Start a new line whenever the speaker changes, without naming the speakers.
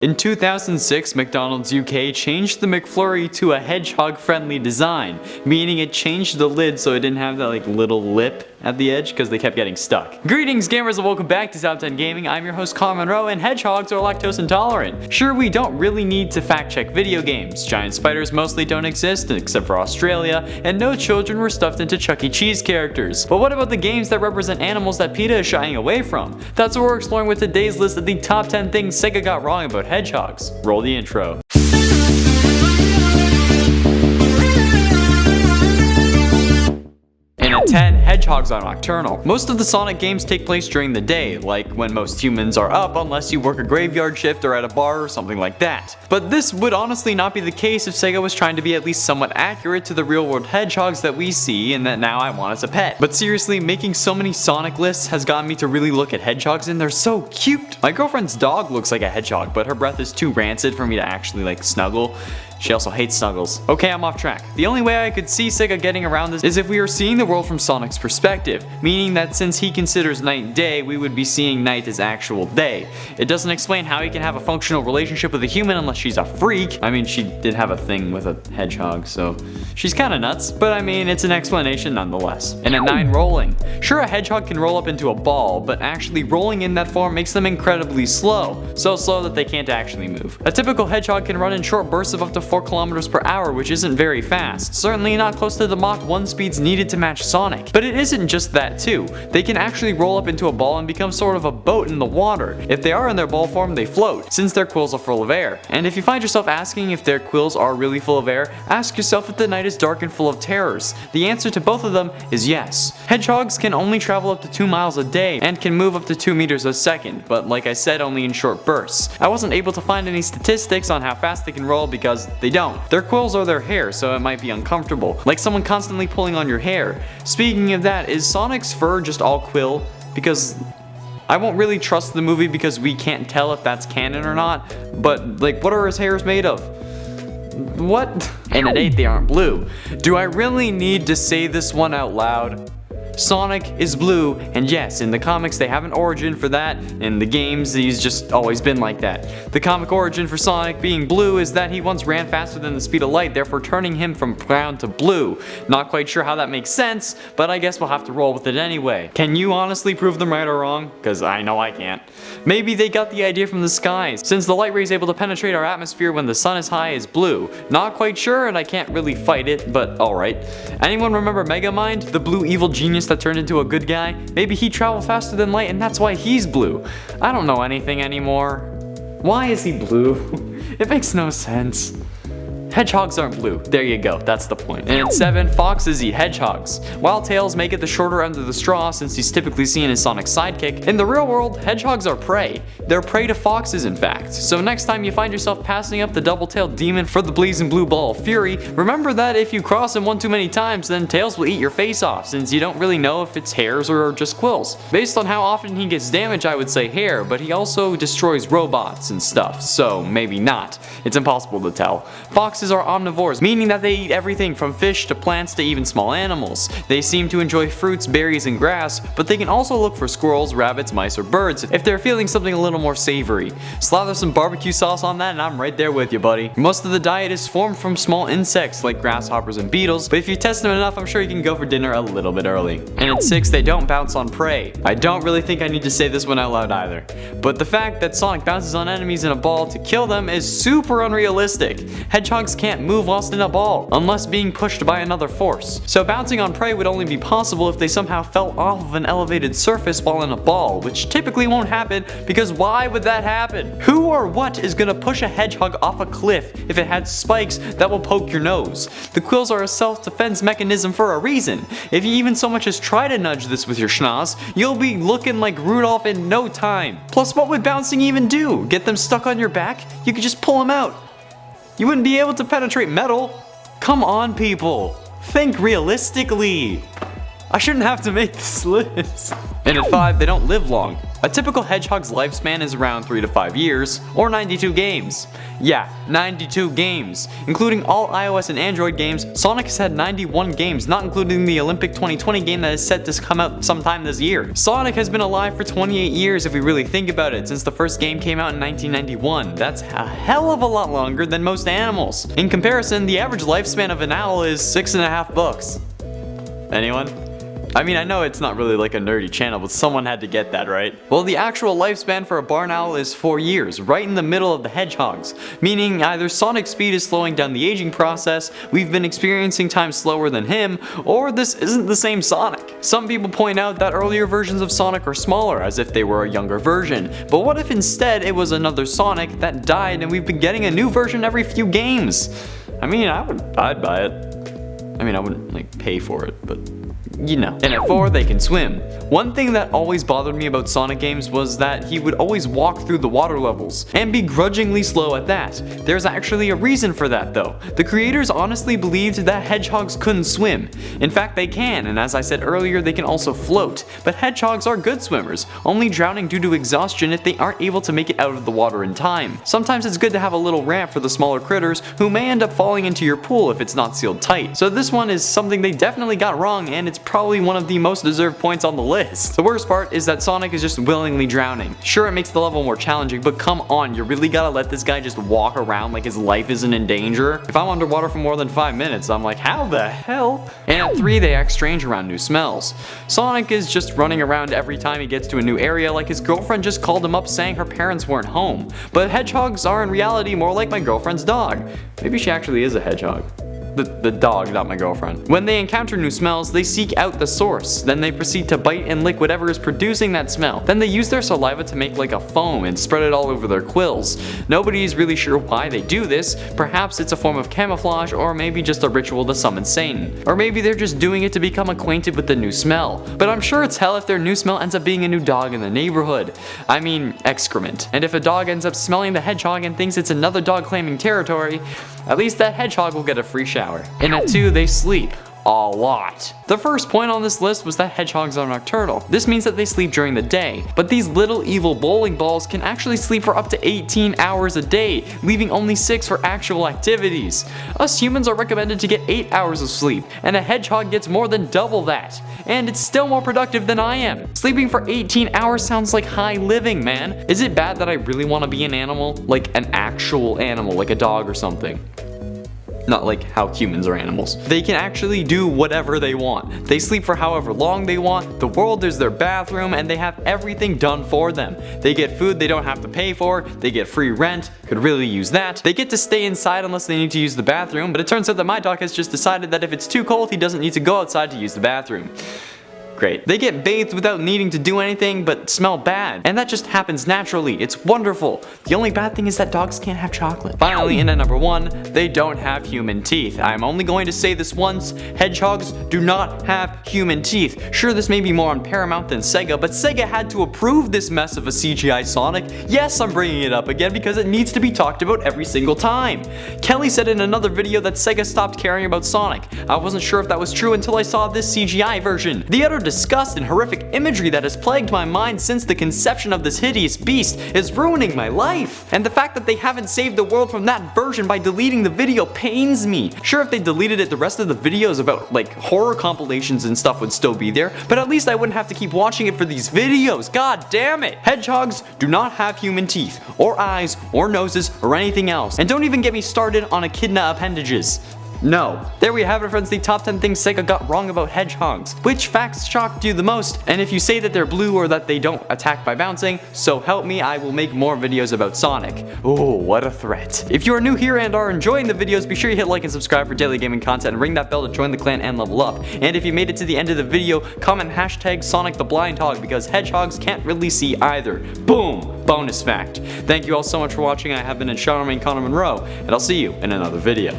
In 2006, McDonald's UK changed the McFlurry to a hedgehog-friendly design, meaning it changed the lid so it didn't have that little lip at the edge because they kept getting stuck. Greetings gamers and welcome back to Top 10 Gaming. I'm your host Colin Monroe, and hedgehogs are lactose intolerant. Sure, we don't really need to fact check video games. Giant spiders mostly don't exist except for Australia, and no children were stuffed into Chuck E. Cheese characters. But what about the games that represent animals that PETA is shying away from? That's what we're exploring with today's list of the top 10 things Sega got wrong about hedgehogs. Roll the intro. And at 10, hedgehogs are nocturnal. Most of the Sonic games take place during the day, like when most humans are up unless you work a graveyard shift or at a bar or something like that. But this would honestly not be the case if Sega was trying to be at least somewhat accurate to the real world hedgehogs that we see and that now I want as a pet. But seriously, making so many Sonic lists has gotten me to really look at hedgehogs, and they're so cute. My girlfriend's dog looks like a hedgehog, but her breath is too rancid for me to actually snuggle. She also hates snuggles. Okay, I'm off track. The only way I could see Sega getting around this is if we were seeing the world from Sonic's perspective, meaning that since he considers night day, we would be seeing night as actual day. It doesn't explain how he can have a functional relationship with a human unless she's a freak. I mean, she did have a thing with a hedgehog, so she's kinda nuts, but I mean, it's an explanation nonetheless. And at 9, rolling. Sure, a hedgehog can roll up into a ball, but actually rolling in that form makes them incredibly slow. So slow that they can't actually move. A typical hedgehog can run in short bursts of up to 4 kilometers per hour, which isn't very fast. Certainly not close to the Mach 1 speeds needed to match Sonic. But it isn't just that too. They can actually roll up into a ball and become sort of a boat in the water. If they are in their ball form, they float, since their quills are full of air. And if you find yourself asking if their quills are really full of air, ask yourself if the night is dark and full of terrors. The answer to both of them is yes. Hedgehogs can only travel up to 2 miles a day and can move up to 2 meters a second, but like I said, only in short bursts. I wasn't able to find any statistics on how fast they can roll because they don't. Their quills are their hair, so it might be uncomfortable, like someone constantly pulling on your hair. Speaking of that, is Sonic's fur just all quill? Because I won't really trust the movie because we can't tell if that's canon or not, but what are his hairs made of? What? And at 8, they aren't blue. Do I really need to say this one out loud? Sonic is blue, and yes, in the comics they have an origin for that. In the games, he's just always been like that. The comic origin for Sonic being blue is that he once ran faster than the speed of light, therefore turning him from brown to blue. Not quite sure how that makes sense, but I guess we'll have to roll with it anyway. Can you honestly prove them right or wrong? Because I know I can't. Maybe they got the idea from the skies, since the light ray is able to penetrate our atmosphere when the sun is high is blue. Not quite sure, and I can't really fight it, but alright. Anyone remember Megamind, the blue evil genius that turned into a good guy? Maybe he traveled faster than light and that's why he's blue. I don't know anything anymore. Why is he blue? It makes no sense. Hedgehogs aren't blue. There you go, that's the point. And at 7, foxes eat hedgehogs. While Tails may get the shorter end of the straw since he's typically seen as Sonic's sidekick, in the real world, hedgehogs are prey. They're prey to foxes in fact. So next time you find yourself passing up the double-tailed demon for the blazing blue ball of fury, remember that if you cross him one too many times, then Tails will eat your face off since you don't really know if it's hairs or just quills. Based on how often he gets damaged, I would say hair, but he also destroys robots and stuff, so maybe not. It's impossible to tell. Foxes are omnivores, meaning that they eat everything from fish to plants to even small animals. They seem to enjoy fruits, berries, and grass, but they can also look for squirrels, rabbits, mice, or birds if they're feeling something a little more savory. Slather some barbecue sauce on that and I'm right there with you, buddy. Most of the diet is formed from small insects like grasshoppers and beetles, but if you test them enough, I'm sure you can go for dinner a little bit early. And at 6, they don't bounce on prey. I don't really think I need to say this one out loud either, but the fact that Sonic bounces on enemies in a ball to kill them is super unrealistic. Hedgehogs can't move whilst in a ball, unless being pushed by another force. So bouncing on prey would only be possible if they somehow fell off of an elevated surface while in a ball, which typically won't happen because why would that happen? Who or what is gonna push a hedgehog off a cliff if it had spikes that will poke your nose? The quills are a self-defense mechanism for a reason. If you even so much as try to nudge this with your schnoz, you'll be looking like Rudolph in no time. Plus, what would bouncing even do? Get them stuck on your back? You could just pull them out. You wouldn't be able to penetrate metal. Come on, people. Think realistically. I shouldn't have to make this list. And at 5, they don't live long. A typical Hedgehog's lifespan is around 3 to 5 years, or 92 games. Yeah, 92 games. Including all iOS and Android games, Sonic has had 91 games, not including the Olympic 2020 game that is set to come out sometime this year. Sonic has been alive for 28 years if we really think about it, since the first game came out in 1991. That's a hell of a lot longer than most animals. In comparison, the average lifespan of an owl is 6.5 books. Anyone? I mean, I know it's not really like a nerdy channel, but someone had to get that, right? Well, the actual lifespan for a barn owl is 4 years, right in the middle of the hedgehogs, meaning either Sonic's speed is slowing down the aging process, we've been experiencing time slower than him, or this isn't the same Sonic. Some people point out that earlier versions of Sonic are smaller, as if they were a younger version, but what if instead it was another Sonic that died and we've been getting a new version every few games? I mean, I'd buy it. I mean, I wouldn't like pay for it, but you know. And at 4, they can swim. One thing that always bothered me about Sonic games was that he would always walk through the water levels, and begrudgingly slow at that. There's actually a reason for that though. The creators honestly believed that hedgehogs couldn't swim. In fact, they can, and as I said earlier, they can also float. But hedgehogs are good swimmers, only drowning due to exhaustion if they aren't able to make it out of the water in time. Sometimes it's good to have a little ramp for the smaller critters who may end up falling into your pool if it's not sealed tight. So this one is something they definitely got wrong, and it's probably one of the most deserved points on the list. The worst part is that Sonic is just willingly drowning. Sure, it makes the level more challenging, but come on, you really gotta let this guy just walk around like his life isn't in danger? If I'm underwater for more than 5 minutes, I'm like, how the hell? And at 3, they act strange around new smells. Sonic is just running around every time he gets to a new area like his girlfriend just called him up saying her parents weren't home. But hedgehogs are in reality more like my girlfriend's dog. Maybe she actually is a hedgehog. The dog, not my girlfriend. When they encounter new smells, they seek out the source. Then they proceed to bite and lick whatever is producing that smell. Then they use their saliva to make like a foam and spread it all over their quills. Nobody is really sure why they do this. Perhaps it's a form of camouflage, or maybe just a ritual to summon Satan. Or maybe they're just doing it to become acquainted with the new smell. But I'm sure it's hell if their new smell ends up being a new dog in the neighborhood. I mean, excrement. And if a dog ends up smelling the hedgehog and thinks it's another dog claiming territory, at least that hedgehog will get a free shower. And at 2, they sleep. A lot. The first point on this list was that hedgehogs are nocturnal. This means that they sleep during the day, but these little evil bowling balls can actually sleep for up to 18 hours a day, leaving only 6 for actual activities. Us humans are recommended to get 8 hours of sleep, and a hedgehog gets more than double that. And it's still more productive than I am. Sleeping for 18 hours sounds like high living, man. Is it bad that I really want to be an animal? Like an actual animal, like a dog or something? Not like how humans are animals. They can actually do whatever they want. They sleep for however long they want, the world is their bathroom, and they have everything done for them. They get food they don't have to pay for, they get free rent, could really use that. They get to stay inside unless they need to use the bathroom, but it turns out that my dog has just decided that if it's too cold, he doesn't need to go outside to use the bathroom. Great. They get bathed without needing to do anything but smell bad, and that just happens naturally. It's wonderful. The only bad thing is that dogs can't have chocolate. Finally, in at number 1, they don't have human teeth. I'm only going to say this once, hedgehogs do not have human teeth. Sure, this may be more on Paramount than Sega, but Sega had to approve this mess of a CGI Sonic. Yes, I'm bringing it up again because it needs to be talked about every single time. Kelly said in another video that Sega stopped caring about Sonic. I wasn't sure if that was true until I saw this CGI version. The utter disgust and horrific imagery that has plagued my mind since the conception of this hideous beast is ruining my life. And the fact that they haven't saved the world from that version by deleting the video pains me. Sure, if they deleted it, the rest of the videos about like horror compilations and stuff would still be there, but at least I wouldn't have to keep watching it for these videos. God damn it! Hedgehogs do not have human teeth, or eyes, or noses, or anything else. And don't even get me started on echidna appendages. No. There we have it, friends, the top 10 things Sega got wrong about hedgehogs. Which facts shocked you the most? And if you say that they're blue or that they don't attack by bouncing, so help me, I will make more videos about Sonic. Oh, what a threat. If you are new here and are enjoying the videos, be sure you hit like and subscribe for daily gaming content and ring that bell to join the clan and level up. And if you made it to the end of the video, comment hashtag Sonic the Blind Hog because hedgehogs can't really see either. Boom! Bonus fact. Thank you all so much for watching. I have been Sean Connor Monroe, and I'll see you in another video.